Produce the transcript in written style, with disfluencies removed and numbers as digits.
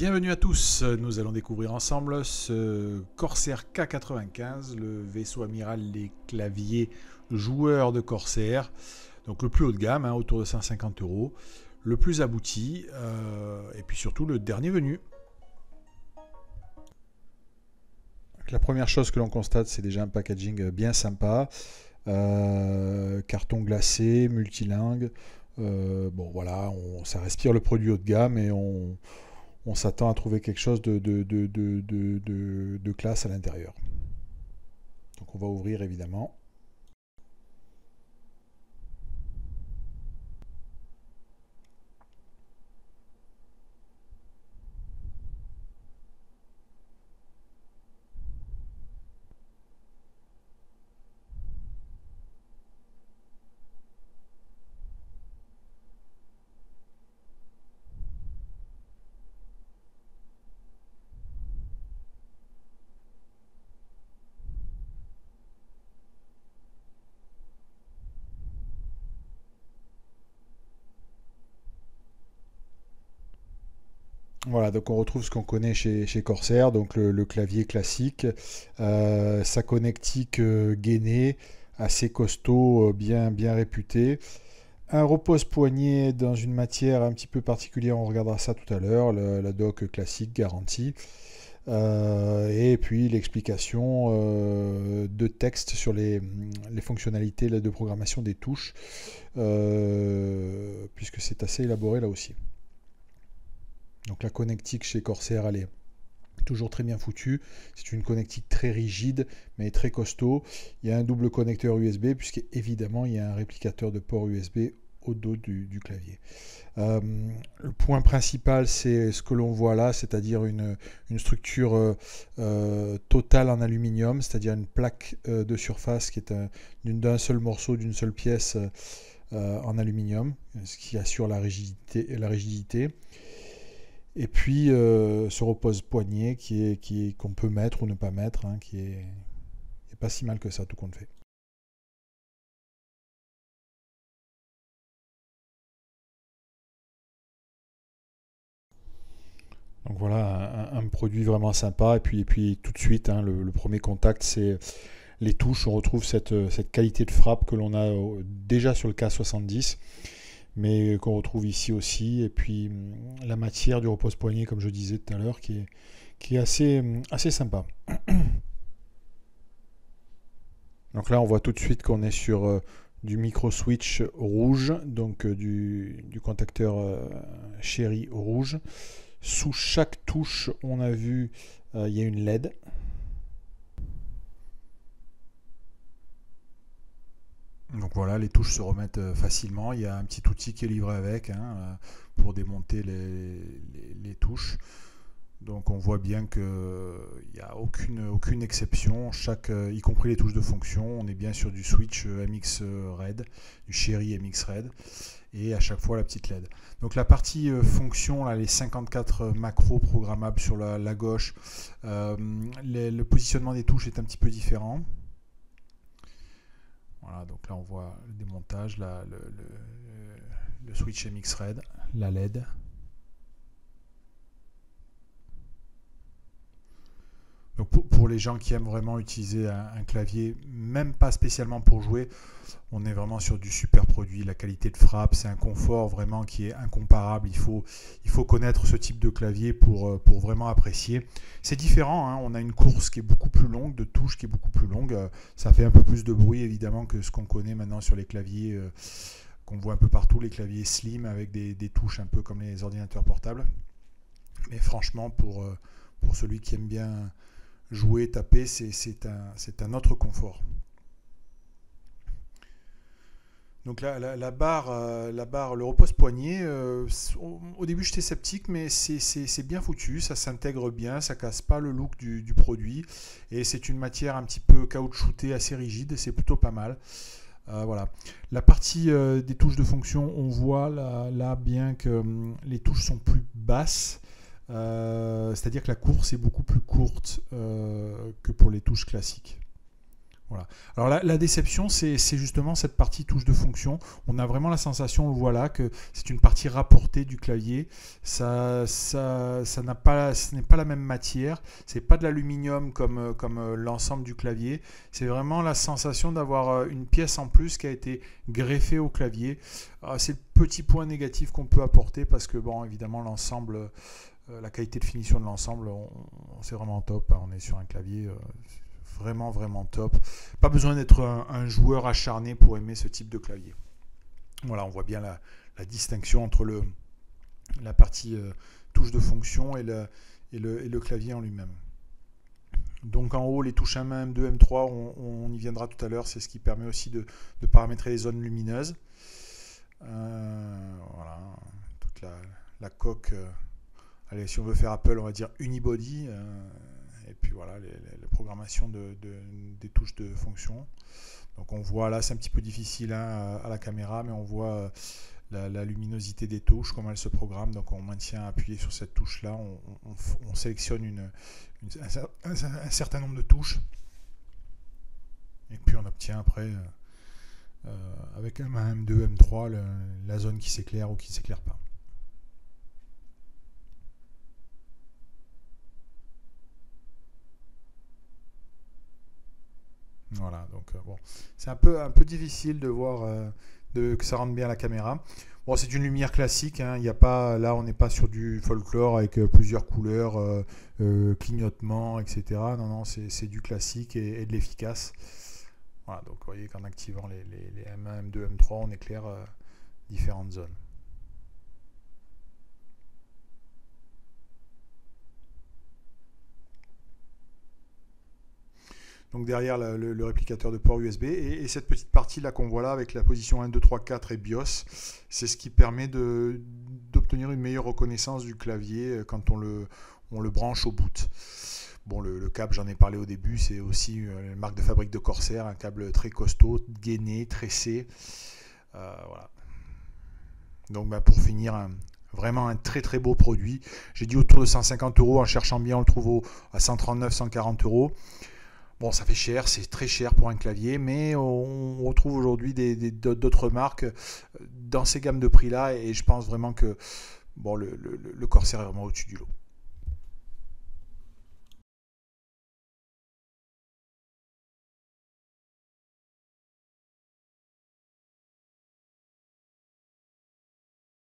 Bienvenue à tous, nous allons découvrir ensemble ce Corsair K95, le vaisseau amiral des claviers joueurs de Corsair, donc le plus haut de gamme, autour de 150 €, le plus abouti, et puis surtout le dernier venu. Donc, la première chose que l'on constate, c'est déjà un packaging bien sympa, carton glacé, multilingue, bon voilà, ça respire le produit haut de gamme et on s'attend à trouver quelque chose de classe à l'intérieur. Donc on va ouvrir évidemment. Voilà, donc on retrouve ce qu'on connaît chez Corsair, donc le clavier classique, sa connectique gainée, assez costaud, bien réputé. Un repose-poignet dans une matière un petit peu particulière, on regardera ça tout à l'heure, la dock classique garantie. Et puis l'explication de texte sur les fonctionnalités de programmation des touches, puisque c'est assez élaboré là aussi. Donc la connectique chez Corsair, elle est toujours très bien foutue. C'est une connectique très rigide, mais très costaud. Il y a un double connecteur USB, puisqu'évidemment, il y a un réplicateur de port USB au dos du clavier. Le point principal, c'est ce que l'on voit là, c'est-à-dire une structure totale en aluminium, c'est-à-dire une plaque de surface qui est d'un seul morceau, d'une seule pièce en aluminium, ce qui assure la rigidité. Et puis ce repose-poignet qu'on peut mettre ou ne pas mettre, qui est pas si mal que ça, tout compte fait. Donc voilà, un produit vraiment sympa. Et puis tout de suite, le premier contact, c'est les touches. On retrouve cette qualité de frappe que l'on a déjà sur le K70, mais qu'on retrouve ici aussi. Et puis la matière du repose-poignet, comme je disais tout à l'heure, qui est assez sympa. Donc là, on voit tout de suite qu'on est sur du micro-switch rouge, donc du contacteur chéri rouge. Sous chaque touche, on a vu, il y a une LED. Donc voilà, les touches se remettent facilement. Il y a un petit outil qui est livré avec pour démonter les touches. Donc on voit bien qu'il n'y a aucune exception, y compris les touches de fonction. On est bien sur du switch MX Red, du Cherry MX Red, et à chaque fois la petite LED. Donc la partie fonction, là, les 54 macros programmables sur la gauche, le positionnement des touches est un petit peu différent. Voilà, donc là on voit le démontage, le switch MX Red, la LED. Donc pour les gens qui aiment vraiment utiliser un clavier, même pas spécialement pour jouer, on est vraiment sur du super produit. La qualité de frappe, c'est un confort vraiment qui est incomparable. Il faut connaître ce type de clavier pour vraiment apprécier. C'est différent, on a une course qui est beaucoup plus longue, de touches qui est beaucoup plus longue. Ça fait un peu plus de bruit évidemment que ce qu'on connaît maintenant sur les claviers qu'on voit un peu partout, les claviers slim avec des touches un peu comme les ordinateurs portables. Mais franchement, pour celui qui aime bien jouer, taper, c'est un autre confort. Donc la barre, le repose-poignet, au début j'étais sceptique, mais c'est bien foutu, ça s'intègre bien, ça casse pas le look du produit, et c'est une matière un petit peu caoutchoutée, assez rigide, c'est plutôt pas mal. Voilà. La partie des touches de fonction, on voit là bien que les touches sont plus basses. C'est-à-dire que la course est beaucoup plus courte que pour les touches classiques. Voilà. Alors la déception, c'est justement cette partie touche de fonction. On a vraiment la sensation, on le voit là, que c'est une partie rapportée du clavier. Ça n'a pas, ce n'est pas la même matière. C'est pas de l'aluminium comme l'ensemble du clavier. C'est vraiment la sensation d'avoir une pièce en plus qui a été greffée au clavier. C'est le petit point négatif qu'on peut apporter parce que bon, évidemment, l'ensemble, la qualité de finition de l'ensemble, c'est vraiment top. On est sur un clavier. Vraiment, vraiment top. Pas besoin d'être un joueur acharné pour aimer ce type de clavier. Voilà, on voit bien la distinction entre la partie touche de fonction et le clavier en lui-même. Donc en haut, les touches M1, M2, M3, on y viendra tout à l'heure. C'est ce qui permet aussi de paramétrer les zones lumineuses. Voilà, toute la coque. Allez, si on veut faire Apple, on va dire unibody. Et puis voilà, la programmation des touches de fonction. Donc on voit là, c'est un petit peu difficile à la caméra, mais on voit la luminosité des touches, comment elles se programment. Donc on maintient appuyé sur cette touche-là, on sélectionne un certain nombre de touches. Et puis on obtient après, avec M1, M2, M3, la zone qui s'éclaire ou qui ne s'éclaire pas. Voilà, donc bon, c'est un peu difficile de voir que ça rentre bien à la caméra. Bon, c'est une lumière classique, hein, y a pas, là on n'est pas sur du folklore avec plusieurs couleurs, clignotements, etc. Non, non, c'est du classique et de l'efficace. Voilà, donc vous voyez qu'en activant les M1, M2, M3, on éclaire différentes zones. Donc derrière le réplicateur de port USB et cette petite partie là qu'on voit là avec la position 1, 2, 3, 4 et BIOS, c'est ce qui permet d'obtenir une meilleure reconnaissance du clavier quand on le branche au boot. Bon, le câble, j'en ai parlé au début, c'est aussi une marque de fabrique de Corsair, un câble très costaud, gainé, tressé. Voilà. Donc pour finir, vraiment un très très beau produit. J'ai dit autour de 150 €, en cherchant bien on le trouve à 139, 140 €. Bon, ça fait cher, c'est très cher pour un clavier, mais on retrouve aujourd'hui d'autres marques dans ces gammes de prix-là, et je pense vraiment que bon, le Corsair est vraiment au-dessus du lot.